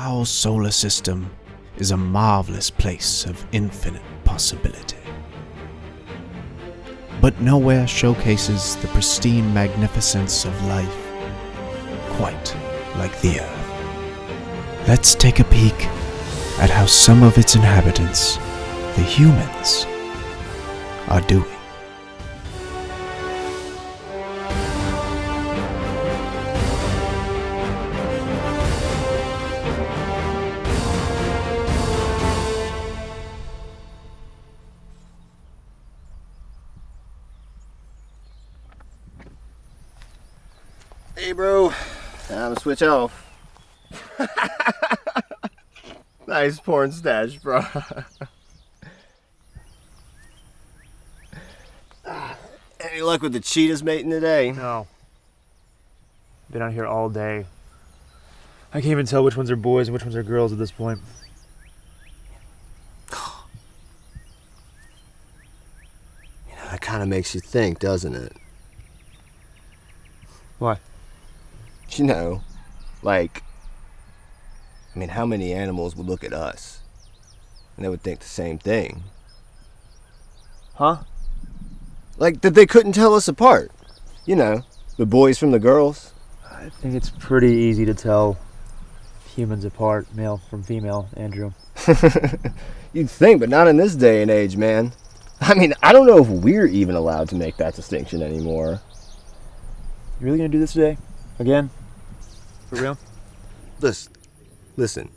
Our solar system is a marvelous place of infinite possibility. But nowhere showcases the pristine magnificence of life quite like the Earth. Let's take a peek at how some of its inhabitants, the humans, are doing. Hey bro, time to switch off. Nice porn stash, bro. Any luck with the cheetahs mating today? No. Been out here all day. I can't even tell which ones are boys and which ones are girls at this point. You know, that kind of makes you think, doesn't it? Why? You know, like, I mean, how many animals would look at us and they would think the same thing? Huh? Like that they couldn't tell us apart. You know, the boys from the girls. I think it's pretty easy to tell humans apart, male from female, Andrew. You'd think, but not in this day and age, man. I mean, I don't know if we're even allowed to make that distinction anymore. You really gonna do this today? Again? For real? Listen,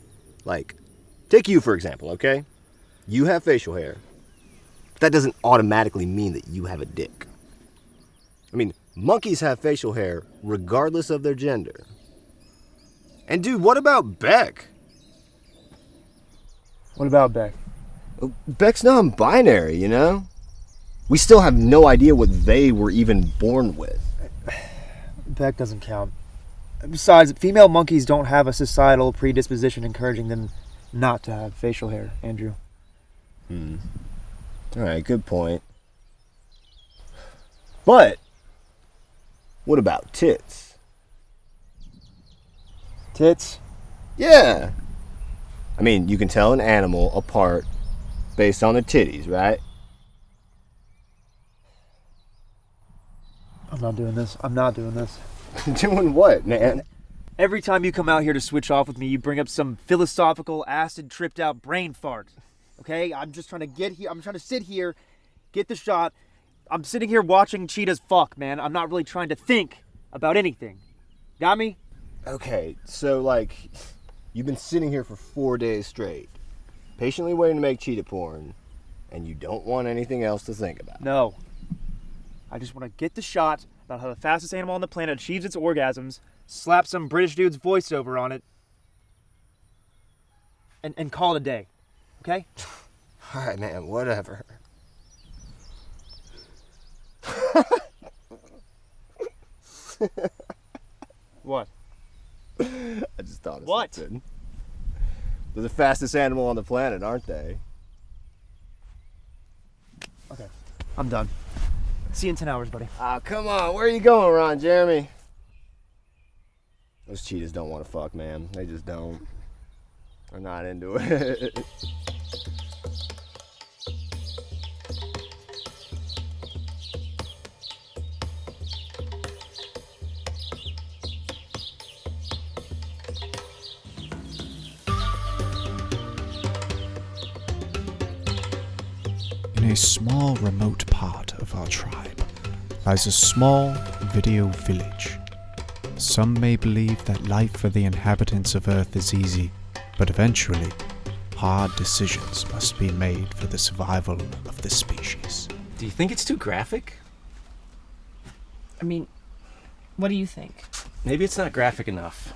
like, take you for example, okay? You have facial hair. That doesn't automatically mean that you have a dick. I mean, monkeys have facial hair regardless of their gender. And dude, what about Beck? What about Beck? Beck's non-binary, you know? We still have no idea what they were even born with. Beck doesn't count. Besides, female monkeys don't have a societal predisposition encouraging them not to have facial hair, Andrew. Alright, good point. But, what about tits? Tits? Yeah. I mean, you can tell an animal apart based on their titties, right? I'm not doing this. I'm not doing this. Doing what, man? Every time you come out here to switch off with me, you bring up some philosophical, acid-tripped-out brain fart. Okay? I'm just trying to get here. I'm trying to sit here, get the shot. I'm sitting here watching cheetahs fuck, man. I'm not really trying to think about anything. Got me? Okay, so, like, you've been sitting here for 4 days straight, patiently waiting to make cheetah porn, and you don't want anything else to think about. No. I just want to get the shot about how the fastest animal on the planet achieves its orgasms, slap some British dude's voiceover on it, and call it a day. Okay? Alright, man, whatever. What? I just thought of What? something. They're the fastest animal on the planet, aren't they? Okay. I'm done. See you in 10 hours, buddy. Ah, come on. Where are you going, Ron Jeremy? Those cheetahs don't want to fuck, man. They just don't. They're not into it. In a small, remote part of our tribe lies a small video village. Some may believe that life for the inhabitants of Earth is easy, but eventually, hard decisions must be made for the survival of the species. Do you think it's too graphic? I mean, what do you think? Maybe it's not graphic enough.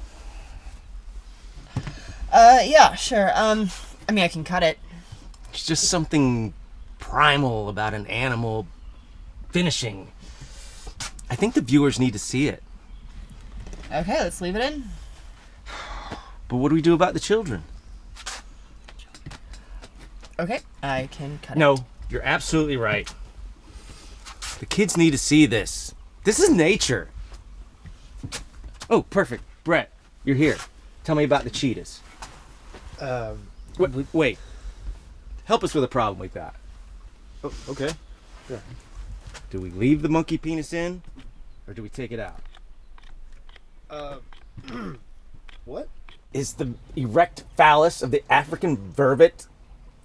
Yeah, sure. I mean, I can cut it. It's just something primal about an animal finishing. I think the viewers need to see it. Okay, let's leave it in. But what do we do about the children? Okay, I can cut it. No, you're absolutely right. The kids need to see this. This is nature. Oh, perfect. Brett, you're here. Tell me about the cheetahs. Wait. Help us with a problem we've got. Oh, okay. Yeah. Do we leave the monkey penis in, or do we take it out? What? Is the erect phallus of the African vervet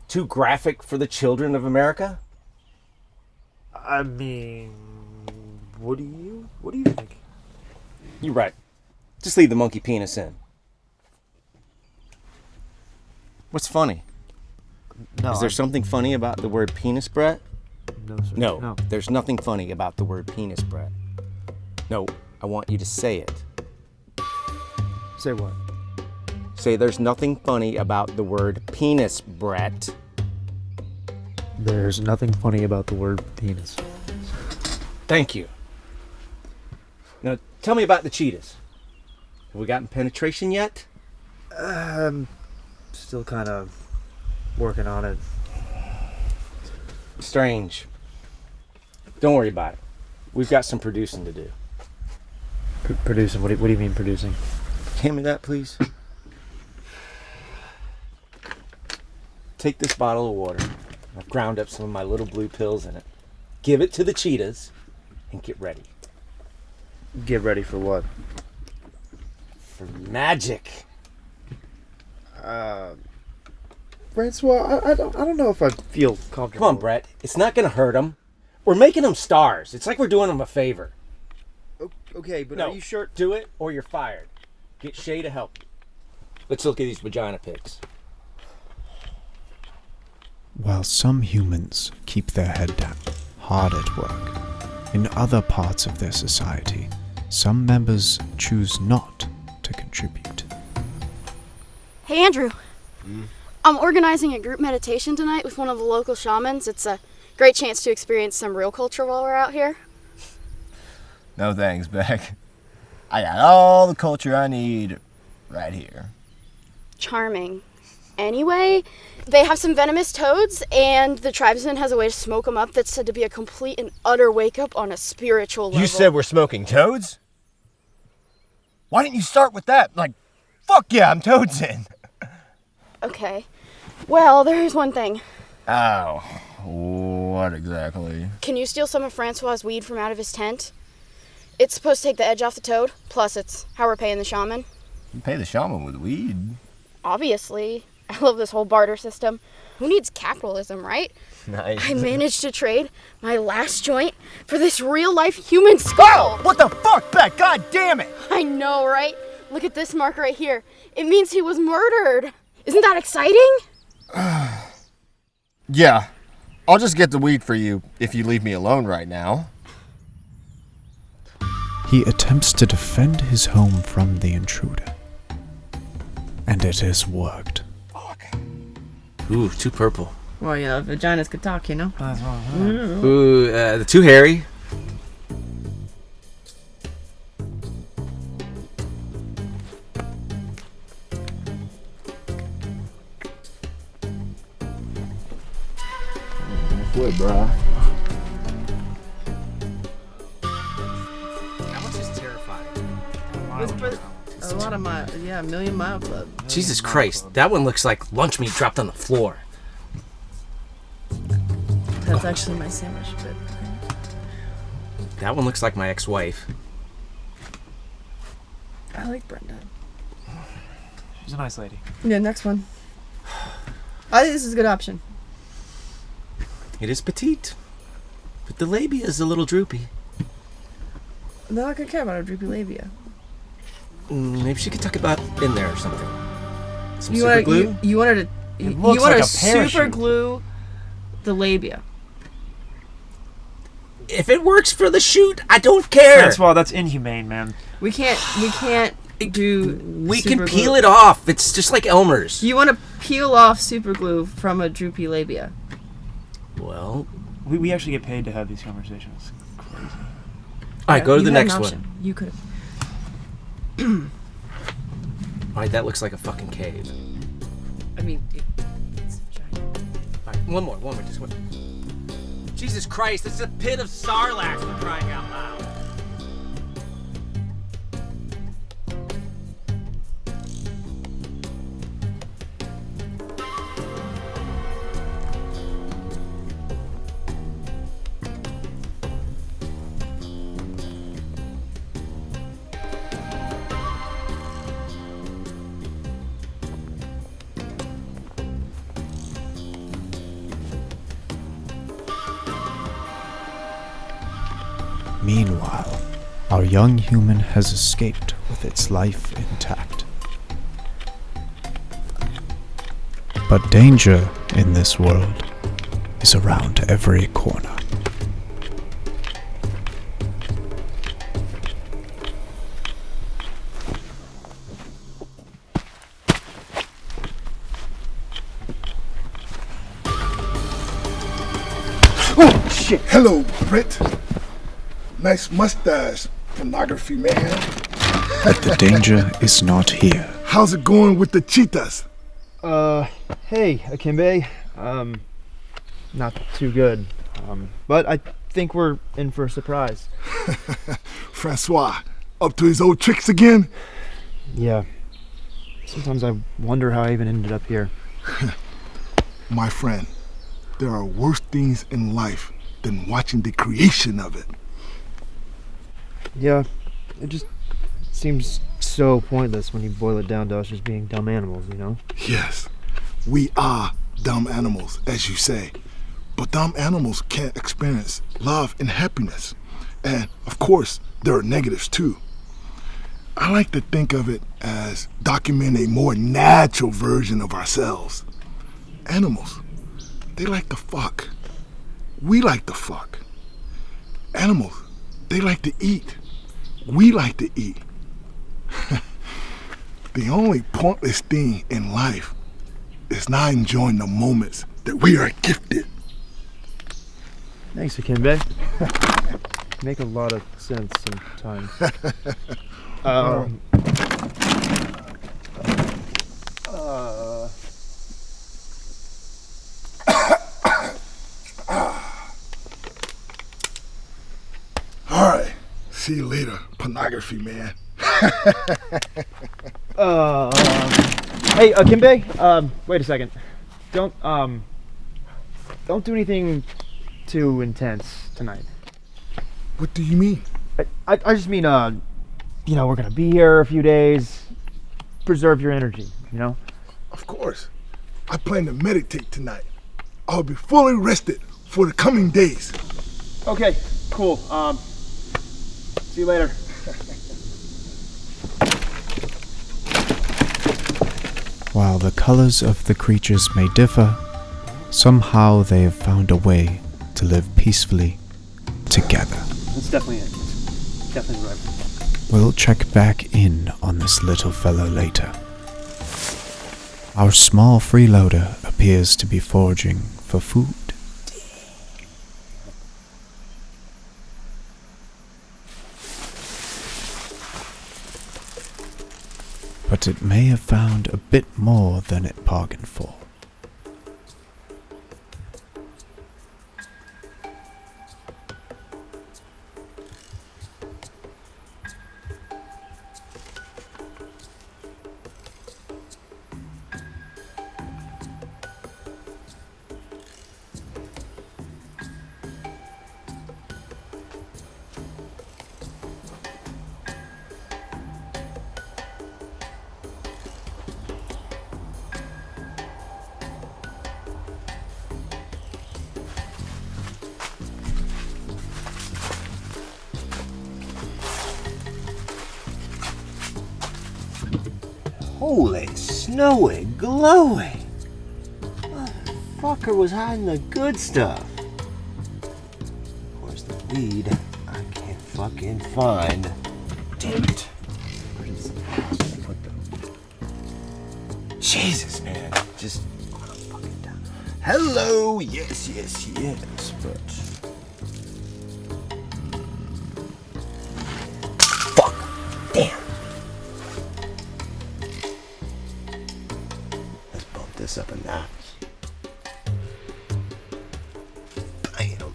too graphic for the children of America? I mean, what do you think? You're right. Just leave the monkey penis in. What's funny? No. Is there something funny about the word penis, Brett? No, sir. No, there's nothing funny about the word penis, Brett. No, I want you to say it. Say what? Say there's nothing funny about the word penis, Brett. There's nothing funny about the word penis. Thank you. Now, tell me about the cheetahs. Have we gotten penetration yet? Still kind of working on it. Strange. Don't worry about it. We've got some producing to do. Producing? What do you mean producing? Hand me that, please. Take this bottle of water. I've ground up some of my little blue pills in it. Give it to the cheetahs and get ready. Get ready for what? For magic. Francois, I don't know if I feel comfortable. Come on, Brett. It's not going to hurt them. We're making them stars. It's like we're doing them a favor. Okay, but No, are you sure? do it or you're fired. Get Shay to help you. Let's look at these vagina pics. While some humans keep their head down, hard at work, in other parts of their society, some members choose not to contribute. Hey, Andrew. I'm organizing a group meditation tonight with one of the local shamans. It's a great chance to experience some real culture while we're out here. No thanks, Beck. I got all the culture I need right here. Charming. Anyway, they have some venomous toads, and the tribesman has a way to smoke them up that's said to be a complete and utter wake-up on a spiritual level. You said we're smoking toads? Why didn't you start with that? Like, fuck yeah, I'm toads in. Okay. Well, there's one thing. Oh, what exactly? Can you steal some of Francois' weed from out of his tent? It's supposed to take the edge off the toad, plus it's how we're paying the shaman. You pay the shaman with weed. Obviously. I love this whole barter system. Who needs capitalism, right? Nice. I managed to trade my last joint for this real-life human skull! What the fuck, Beck? God damn it! I know, right? Look at this mark right here. It means he was murdered. Isn't that exciting? Yeah. I'll just get the weed for you if you leave me alone right now. He attempts to defend his home from the intruder. And it has worked. Ooh, too purple. Well, you know, vaginas could talk, you know? Ooh, the too hairy. What, bruh? That one's just terrifying. A lot of a Million Mile Club. Jesus Christ, that one looks like lunch meat dropped on the floor. That's actually my sandwich, but That one looks like my ex-wife. I like Brenda. She's a nice lady. Yeah, next one. I think this is a good option. It is petite, but the labia is a little droopy. They're not gonna care about her droopy labia. Maybe she could tuck it up in there or something. Some You super want glue? you want her to you looks want like to a parachute. super glue the labia. If it works for the shoot, I don't care. Francois, that's inhumane, man. We can't do. We can peel it off. It's just like Elmer's. You want to peel off super glue from a droopy labia. Well, We actually get paid to have these conversations. Crazy. all right, go to You the had an next option. one. You could have. All right, that looks like a fucking cave. I mean, it's giant. All right, one more, just one. Jesus Christ, this is a pit of sarlacc for crying out loud. Meanwhile, our young human has escaped with its life intact. But danger in this world is around every corner. Oh, shit. Hello, Brett. Nice mustache, pornography man. But the danger is not here. How's it going with the cheetahs? Hey, Akimbe. Not too good. But I think we're in for a surprise. Francois, up to his old tricks again? Yeah. Sometimes I wonder how I even ended up here. My friend, there are worse things in life than watching the creation of it. Yeah, it just seems so pointless when you boil it down to us just being dumb animals, you know? Yes, we are dumb animals, as you say. But dumb animals can't experience love and happiness. And, of course, there are negatives, too. I like to think of it as documenting a more natural version of ourselves. Animals, they like to fuck. We like to fuck. Animals, they like to eat. We like to eat. The only pointless thing in life is not enjoying the moments that we are gifted. Thanks, Akimbe. Make a lot of sense sometimes. All right, see you later, pornography man. Hey, Akimbe. Wait a second. Don't do anything too intense tonight. What do you mean? I just mean, we're gonna be here a few days. Preserve your energy, you know? Of course. I plan to meditate tonight. I'll be fully rested for the coming days. Okay, cool. See you later. While the colors of the creatures may differ, somehow they have found a way to live peacefully together. That's definitely it. Definitely right. We'll check back in on this little fellow later. Our small freeloader appears to be foraging for food. But it may have found a bit more than it bargained for. Holy snowy glowy! Motherfucker was hiding the good stuff. Of course, the weed I can't fucking find. Damn it. Where did somebody put them? Jesus, man. Just fucking down. Hello! Yes, but... Fuck! Damn! Let's bump this up a notch. Bam!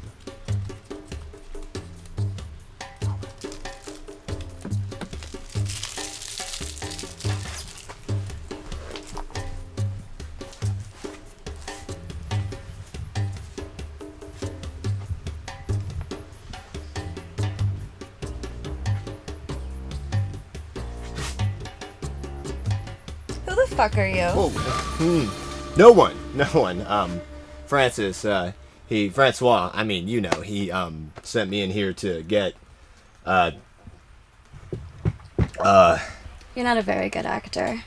Who the fuck are you? Oh, no one. Francois, he sent me in here to get You're not a very good actor.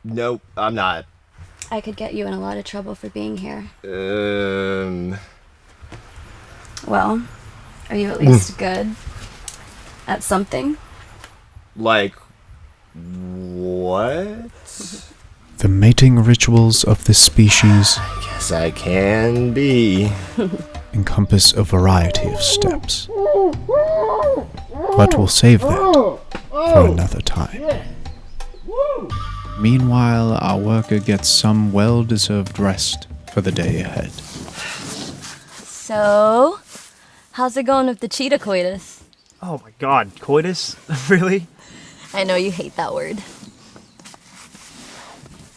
Nope, I'm not. I could get you in a lot of trouble for being here. Well, are you at least good at something? Like, what? The mating rituals of this species Guess I can be. encompass a variety of steps. But we'll save that for another time. Meanwhile, our worker gets some well-deserved rest for the day ahead. So, how's it going with the cheetah coitus? Oh my god, coitus? Really? I know you hate that word.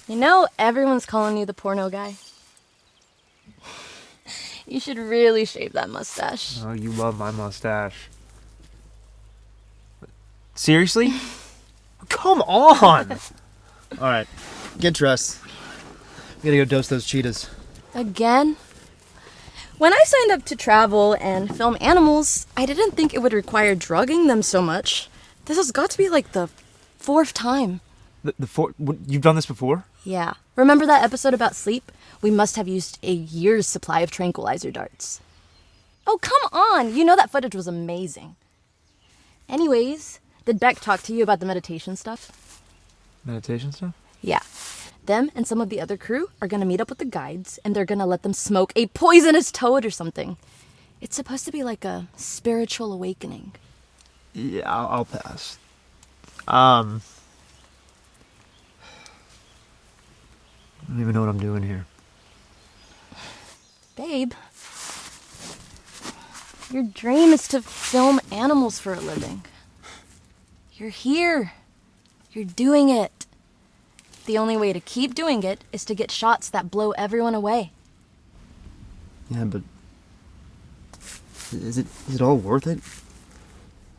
You know, everyone's calling you the porno guy. You should really shave that mustache. Oh, you love my mustache. Seriously? Come on! Alright, get dressed. We gotta go dose those cheetahs. Again? When I signed up to travel and film animals, I didn't think it would require drugging them so much. This has got to be like the 4th time. You've done this before? Yeah. Remember that episode about sleep? We must have used a year's supply of tranquilizer darts. Oh, come on! You know that footage was amazing. Anyways, did Beck talk to you about the meditation stuff? Meditation stuff? Yeah. Them and some of the other crew are gonna meet up with the guides, and they're gonna let them smoke a poisonous toad or something. It's supposed to be like a spiritual awakening. Yeah, I'll pass. I don't even know what I'm doing here. Babe, your dream is to film animals for a living. You're here. You're doing it. The only way to keep doing it is to get shots that blow everyone away. Yeah, but is it all worth it?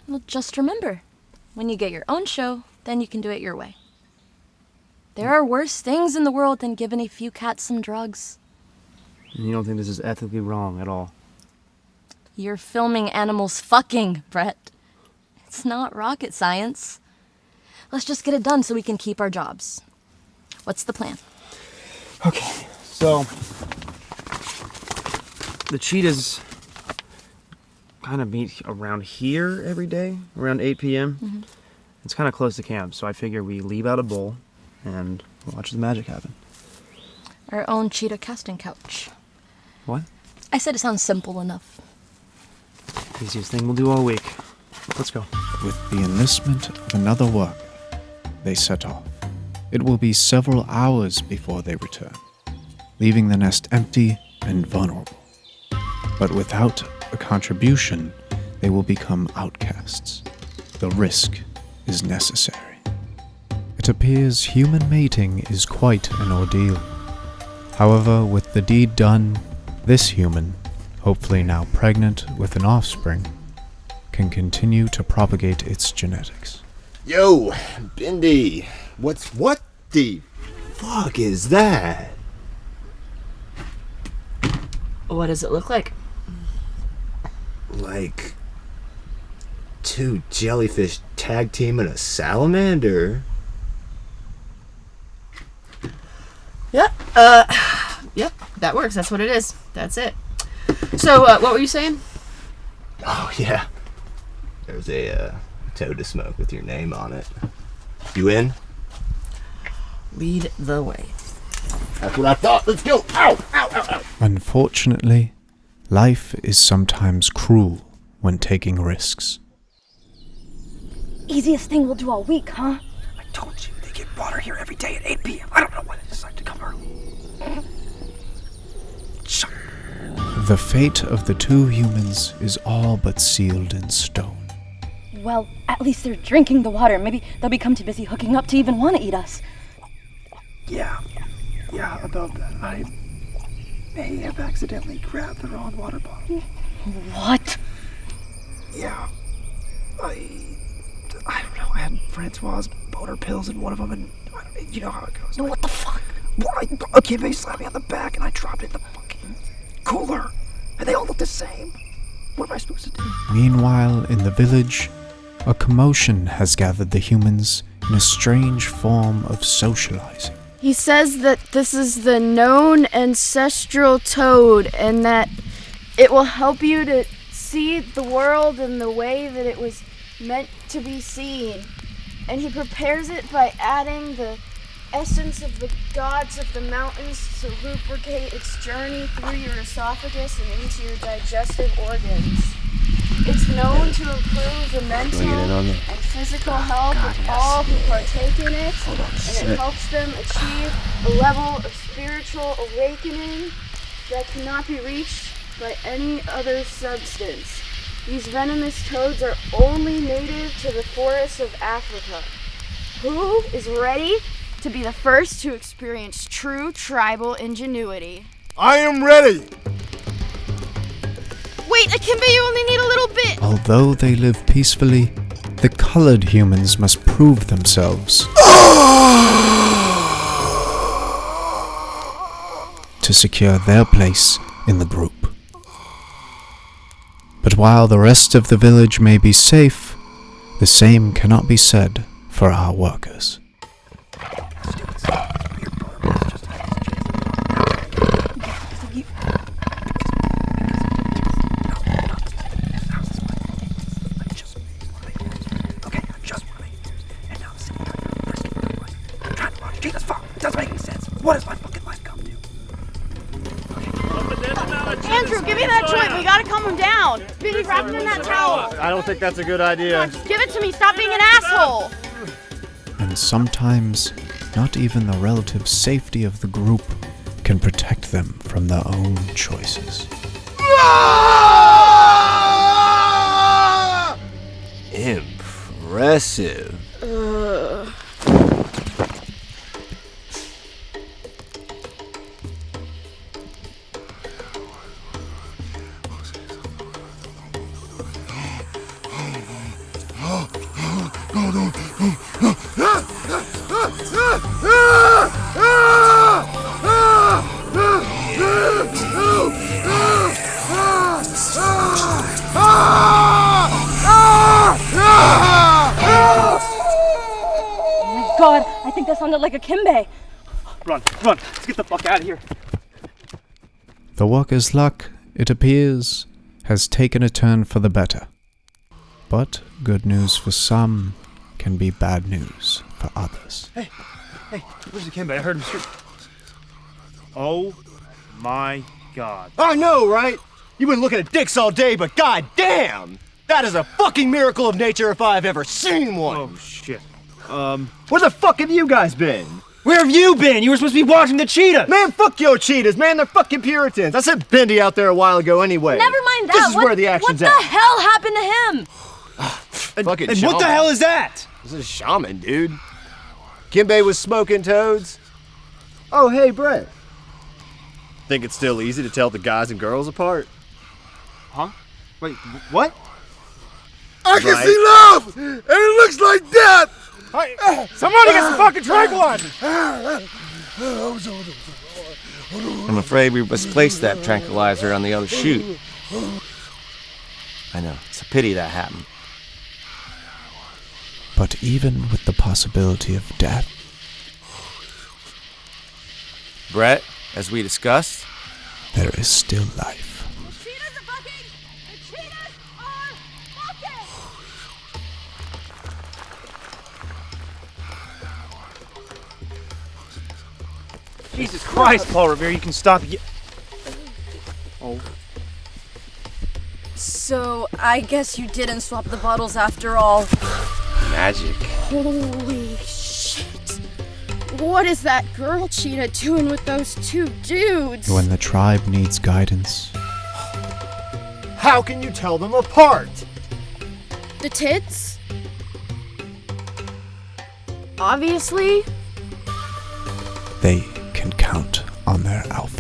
Well, just remember, when you get your own show, then you can do it your way. There are worse things in the world than giving a few cats some drugs. And you don't think this is ethically wrong at all? You're filming animals fucking, Brett. It's not rocket science. Let's just get it done so we can keep our jobs. What's the plan? Okay, so the cheetahs kind of meet around here every day, around 8 p.m. Mm-hmm. It's kind of close to camp, so I figure we leave out a bowl and watch the magic happen. Our own cheetah casting couch. What? I said it sounds simple enough. Easiest thing we'll do all week. Let's go. With the enlistment of another worker, they set off. It will be several hours before they return, leaving the nest empty and vulnerable. But without a contribution, they will become outcasts. The risk is necessary. It appears human mating is quite an ordeal. However, with the deed done, this human, hopefully now pregnant with an offspring, can continue to propagate its genetics. Yo, Bindi, what the fuck is that? What does it look like? Like 2 jellyfish tag teaming a salamander? Yep, that works. That's what it is. That's it. So, what were you saying? Oh yeah, there's a toad to smoke with your name on it. You in? Lead the way. That's what I thought. Let's go. Ow, ow, ow, ow. Unfortunately, life is sometimes cruel when taking risks. Easiest thing we'll do all week, huh? I told you, they get water here every day at 8 p.m. I don't know why they decide to come early. The fate of the 2 humans is all but sealed in stone. Well, at least they're drinking the water. Maybe they'll become too busy hooking up to even want to eat us. Yeah, about that. I may have accidentally grabbed the wrong water bottle. What? Yeah, I don't know. I had Francois' boner pills in one of them, and you know how it goes. No, what the fuck? Well, Akimbe slapped me on the back, and I dropped it in the fucking cooler, and they all look the same. What am I supposed to do? Meanwhile, in the village, a commotion has gathered the humans in a strange form of socializing. He says that this is the known ancestral toad and that it will help you to see the world in the way that it was meant to be seen. And he prepares it by adding the essence of the gods of the mountains to lubricate its journey through your esophagus and into your digestive organs. It's known to improve the mental and physical health of all who partake in it, and it helps them achieve a level of spiritual awakening that cannot be reached by any other substance. These venomous toads are only native to the forests of Africa. Who is ready to be the first to experience true tribal ingenuity? I am ready. Wait, Akimbe, you only need a little bit. Although they live peacefully, the colored humans must prove themselves to secure their place in the group. But while the rest of the village may be safe, the same cannot be said for our workers. What does my fucking life come to? Andrew, give me that joint. We gotta calm him down. Bindi, wrap him in that towel. I don't think that's a good idea. Come on, just give it to me. Stop being an asshole. And sometimes, not even the relative safety of the group can protect them from their own choices. Impressive. God, I think that sounded like Akimbe. Run, let's get the fuck out of here. The workers' luck, it appears, has taken a turn for the better. But good news for some can be bad news for others. Hey, where's Akimbe? I heard him scream. Oh my God. I know, right? You've been looking at dicks all day, but goddamn, that is a fucking miracle of nature if I've ever seen one. Oh shit. Where the fuck have you guys been? Where have you been? You were supposed to be watching the cheetahs! Man, fuck your cheetahs, man. They're fucking Puritans. I sent Bindi out there a while ago anyway. Never mind that. This is where the action's at. What the hell happened to him? Fucking And Shaman. what the hell is that? This is Shaman, dude. Akimbe was smoking toads. Oh, hey, Brett. Think it's still easy to tell the guys and girls apart? Huh? Wait, what? I can Right. see love, and it looks like death. Somebody get some fucking tranquilizer! I'm afraid we misplaced that tranquilizer on the other chute. I know, it's a pity that happened. But even with the possibility of death, Brett, as we discussed, there is still life. Jesus Christ, Paul Revere, you can stop. Oh. So, I guess you didn't swap the bottles after all. magic. Holy shit. What is that girl cheetah doing with those two dudes? When the tribe needs guidance, How can you tell them apart? The tits? Obviously. they can count on their alpha.